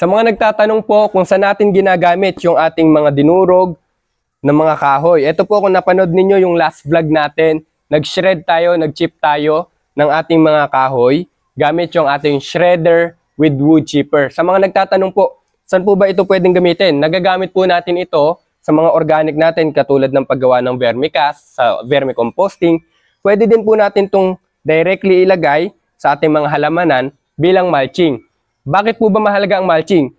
Sa mga nagtatanong po kung saan natin ginagamit yung ating mga dinurog ng mga kahoy. Ito po kung napanood ninyo yung last vlog natin, nag-shred tayo, nag-chip tayo ng ating mga kahoy gamit yung ating shredder with wood chipper. Sa mga nagtatanong po, saan po ba ito pwedeng gamitin? Nagagamit po natin ito sa mga organic natin katulad ng paggawa ng vermicast, sa vermicomposting. Pwede din po natin itong directly ilagay sa ating mga halamanan bilang mulching. Bakit po ba mahalaga ang mulching?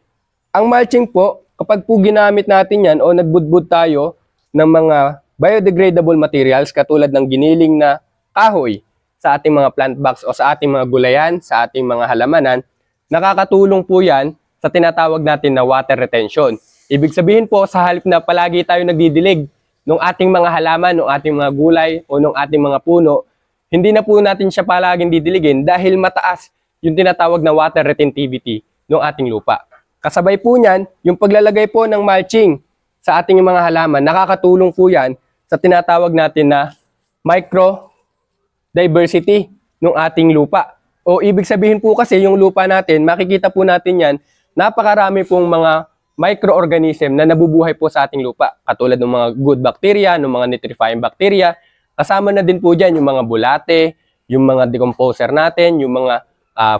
Ang mulching po, kapag po ginamit natin yan o nagbudbud tayo ng mga biodegradable materials katulad ng giniling na kahoy sa ating mga plant box o sa ating mga gulayan, sa ating mga halamanan, nakakatulong po yan sa tinatawag natin na water retention. Ibig sabihin po, sa halip na palagi tayo nagdidilig ng ating mga halaman, ng ating mga gulay o ng ating mga puno, hindi na po natin siya palaging didiligin dahil mataas yung tinatawag na water retentivity ng ating lupa. Kasabay po niyan, yung paglalagay po ng mulching sa ating mga halaman, nakakatulong po yan sa tinatawag natin na micro-diversity ng ating lupa. O ibig sabihin po kasi yung lupa natin, makikita po natin yan, napakarami pong mga microorganism na nabubuhay po sa ating lupa. Katulad ng mga good bacteria, ng mga nitrifying bacteria. Kasama na din po dyan yung mga bulate, yung mga decomposer natin, yung mga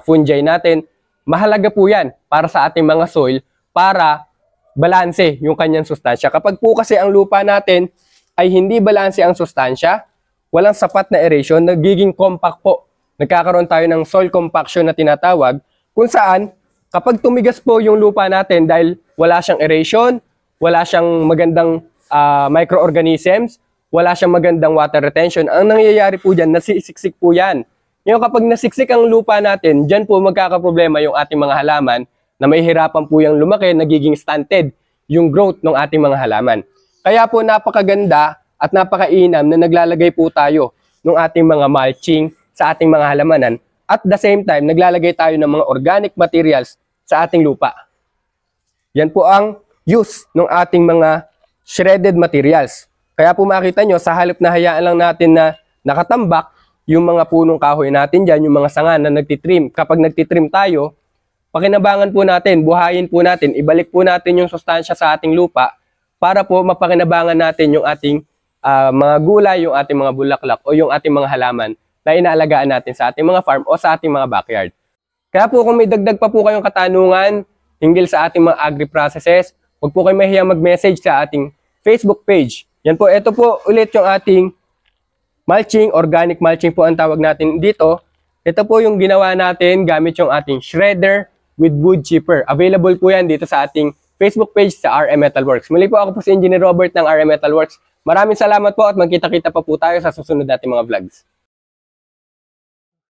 fungi natin. Mahalaga po yan para sa ating mga soil para balanse yung kanyang sustansya. Kapag po kasi ang lupa natin ay hindi balanse ang sustansya, walang sapat na aeration, nagiging compact po. Nagkakaroon tayo ng soil compaction na tinatawag, kung saan kapag tumigas po yung lupa natin dahil wala siyang aeration, wala siyang magandang microorganisms, wala siyang magandang water retention, ang nangyayari po dyan, nasisiksik po yan. Ngayon kapag nasiksik ang lupa natin, dyan po magkakaproblema yung ating mga halaman na may hirapan po yung lumaki, nagiging stunted yung growth ng ating mga halaman. Kaya po napakaganda at napakainam na naglalagay po tayo ng ating mga mulching sa ating mga halamanan at the same time naglalagay tayo ng mga organic materials sa ating lupa. Yan po ang use ng ating mga shredded materials. Kaya po makita nyo, sa halip na hayaan lang natin na nakatambak yung mga punong kahoy natin dyan, yung mga sanga na nagtitrim. Kapag nagtitrim tayo, pakinabangan po natin, buhayin po natin, ibalik po natin yung sustansya sa ating lupa para po mapakinabangan natin yung ating mga gulay, yung ating mga bulaklak o yung ating mga halaman na inaalagaan natin sa ating mga farm o sa ating mga backyard. Kaya po kung may dagdag pa po kayong katanungan hinggil sa ating mga agri-processes, huwag po kayong mahiyang mag-message sa ating Facebook page. Yan po, ito po ulit yung ating mulching, organic mulching po ang tawag natin dito. Ito po yung ginawa natin gamit yung ating shredder with wood chipper. Available po yan dito sa ating Facebook page sa RM Metalworks. Muli po ako po si Engineer Robert ng RM Metalworks. Maraming salamat po at magkita-kita pa po tayo sa susunod nating mga vlogs.